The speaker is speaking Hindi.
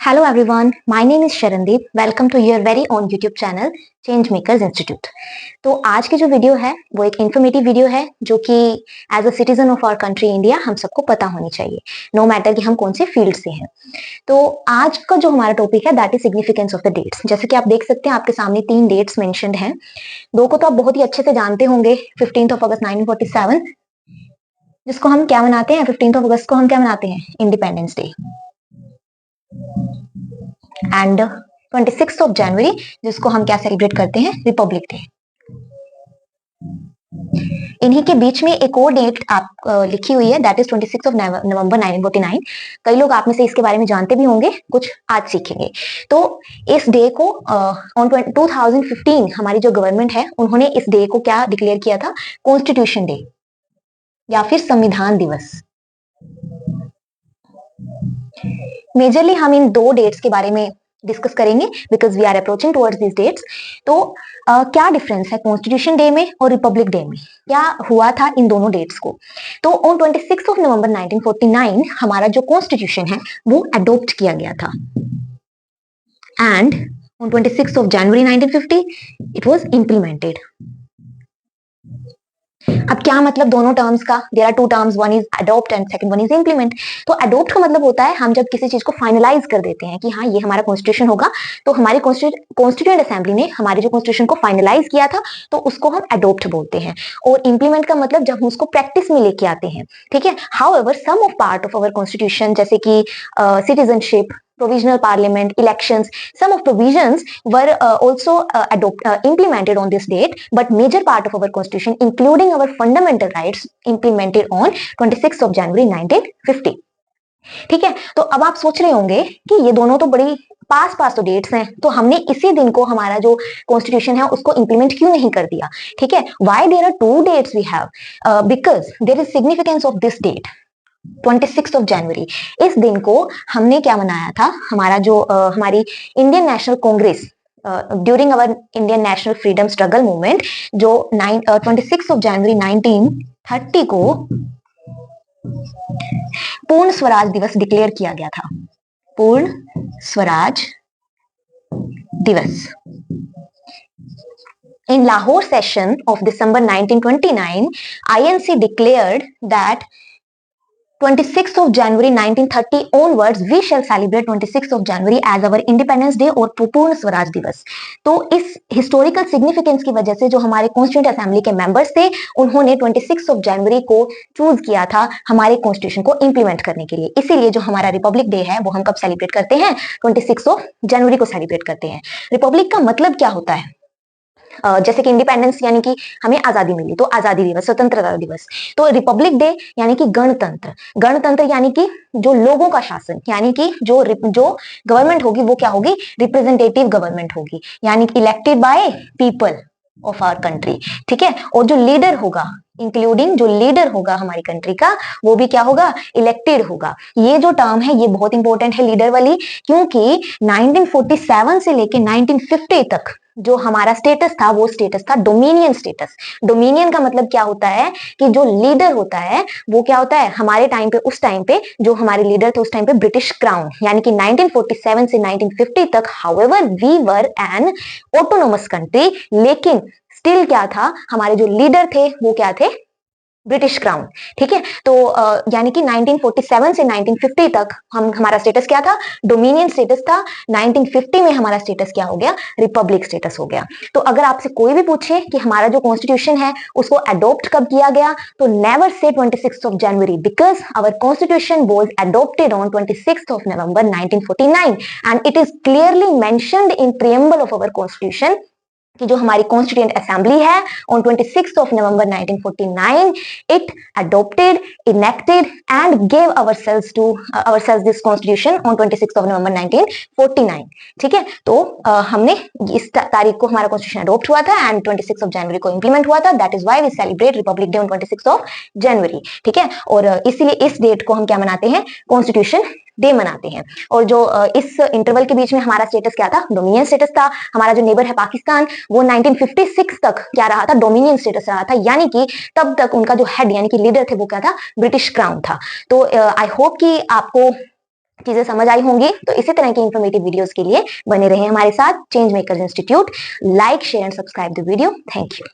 Hello everyone, my name is Sharandeep. Welcome to your very own YouTube channel Change Makers Institute. तो आज की जो वीडियो है वो एक इन्फॉर्मेटिव वीडियो है जो कि as a citizen of our country India हम सबको पता होनी चाहिए, नो मैटर कि हम कौन से फील्ड से हैं। तो आज का जो हमारा टॉपिक है that is significance of the dates. जैसे कि आप देख सकते हैं आपके सामने 3 डेट्स मेंशन्ड हैं। दो को तो आप बहुत ही अच्छे से जानते होंगे। 15th ऑफ अगस्त 1947 जिसको हम क्या मनाते हैं, 15th ऑफ अगस्त को हम क्या मनाते हैं, independence day. And 26th of January जिसको हम क्या सेलिब्रेट करते हैं, रिपब्लिक डे। इन्हीं के बीच में एक और डेट आप लिखी हुई है दैट इज 26 ऑफ नवंबर 1949। कई लोग आप में से इसके बारे में जानते भी होंगे, कुछ आज सीखेंगे। तो इस डे को ऑन 2015 हमारी जो गवर्नमेंट है उन्होंने इस डे को क्या डिक्लेयर किया था, कॉन्स्टिट्यूशन डे या फिर संविधान दिवस। मेजरली हम इन दो डेट्स के बारे में डिस्कस करेंगे because we are approaching towards this dates. तो क्या डिफरेंस है कॉन्स्टिट्यूशन डे में और रिपब्लिक डे में, क्या हुआ था इन दोनों डेट्स को। तो ऑन 26 ऑफ नवंबर 1949 हमारा जो कॉन्स्टिट्यूशन है वो अडॉप्ट किया गया था and on 26 of January 1950 it was implemented. अब क्या मतलब दोनों टर्म्स का, there are two terms, one is adopt and second one is implement. तो अडॉप्ट का मतलब होता है हम जब किसी चीज को फाइनलाइज कर देते हैं कि हाँ ये हमारा कॉन्स्टिट्यूशन होगा, तो हमारी कॉन्स्टिट्यूएंट असेंबली ने हमारे जो कॉन्स्टिट्यूशन को फाइनलाइज किया था तो उसको हम अडॉप्ट बोलते हैं। और इम्प्लीमेंट का मतलब जब हम उसको प्रैक्टिस में लेके आते हैं, ठीक है। However some of part of our constitution जैसे कि citizenship, provisional parliament, elections, some of provisions were also implemented on this date, but major part of our constitution including our fundamental rights implemented on 26th of January 1950। ठीक है। तो अब आप सोच रहे होंगे कि ये दोनों तो बड़ी पास पास तो डेट्स हैं, तो हमने इसी दिन को हमारा जो कॉन्स्टिट्यूशन है उसको इंप्लीमेंट क्यों नहीं कर दिया। ठीक है, why there are two dates we have, because there is significance of this date 26 of January. इस दिन को हमने क्या मनाया था, हमारा जो हमारी Indian national Congress during our Indian national freedom struggle movement जो 26 ऑफ जनवरी 1930 को पूर्ण स्वराज दिवस डिक्लेयर किया गया था। पूर्ण स्वराज दिवस। In Lahore session of December 1929, INC declared that 26th of January 1930 onwards we shall celebrate 26th of January as our Independence Day और पूर्ण स्वराज दिवस। तो इस हिस्टोरिकल सिग्निफिकेंस की वजह से जो हमारे कॉन्स्टिट्यूएंट असेंबली के मेंबर्स थे उन्होंने 26 ऑफ जनवरी को चूज किया था हमारे कॉन्स्टिट्यूशन को इंप्लीमेंट करने के लिए। इसीलिए जो हमारा रिपब्लिक डे है वो हम कब सेलिब्रेट करते हैं, 26 ऑफ जनवरी को सेलिब्रेट करते हैं। रिपब्लिक का मतलब क्या होता है, जैसे कि इंडिपेंडेंस यानी कि हमें आजादी मिली तो आजादी दिवस, स्वतंत्रता दिवस। तो रिपब्लिक डे यानी कि गणतंत्र। गणतंत्र यानी कि जो लोगों का शासन, यानी कि जो गवर्नमेंट होगी वो क्या होगी, रिप्रेजेंटेटिव गवर्नमेंट होगी, यानी कि elected by people of our country. ठीक है, और जो लीडर होगा, इंक्लूडिंग जो लीडर होगा हमारी कंट्री का, वो भी क्या होगा, इलेक्टेड होगा। ये जो टर्म है ये बहुत इंपॉर्टेंट है, लीडर वाली, क्योंकि 1947 से लेके 1950 तक जो हमारा स्टेटस था वो स्टेटस था डोमिनियन स्टेटस। डोमिनियन का मतलब क्या होता है कि जो लीडर होता है वो क्या होता है, हमारे टाइम पे, उस टाइम पे जो हमारे लीडर थे उस टाइम पे ब्रिटिश क्राउन, यानी कि 1947 से 1950 तक however we were an autonomous country, लेकिन स्टिल क्या था, हमारे जो लीडर थे वो क्या थे, ब्रिटिश क्राउन। ठीक है, तो यानी कि 1947 से 1950 तक हमारा स्टेटस क्या था, डोमिनियन स्टेटस था। 1950 में हमारा स्टेटस क्या हो गया, रिपब्लिक स्टेटस हो गया। तो अगर आपसे कोई भी पूछे कि हमारा जो कॉन्स्टिट्यूशन है उसको अडॉप्ट कब किया गया, तो नेवर से 26 of January, because our constitution was adopted on 26 of November 1949 and it is clearly mentioned in preamble of our constitution कि जो हमारी कॉन्स्टिट्यूएंट असेंबली है on 26 of November 1949 it adopted, enacted and gave ourselves दिस कॉन्स्टिट्यूशन ऑन 26 ऑफ नवंबर 1949। ठीक है, तो हमने इस तारीख को हमारा कॉन्स्टिट्यूशन अडॉप्ट हुआ था एंड 26 ऑफ जनवरी को इंप्लीमेंट हुआ था। That is why we celebrate republic day on 26 of January. ठीक है, और इसीलिए इस डेट को हम क्या मनाते हैं, कॉन्स्टिट्यूशन डे मनाते हैं। और जो इस इंटरवल के बीच में हमारा स्टेटस क्या था, डोमिनियन स्टेटस था। हमारा जो नेबर है पाकिस्तान वो 1956 तक क्या रहा था, डोमिनियन स्टेटस रहा था, यानी कि तब तक उनका जो हेड यानी कि लीडर थे वो क्या था, ब्रिटिश क्राउन था। तो आई होप कि आपको चीजें समझ आई होंगी। तो इसी तरह की इंफॉर्मेटिव वीडियोस के लिए बने रहे हमारे साथ change makers institute. Like share and subscribe the video. Thank you.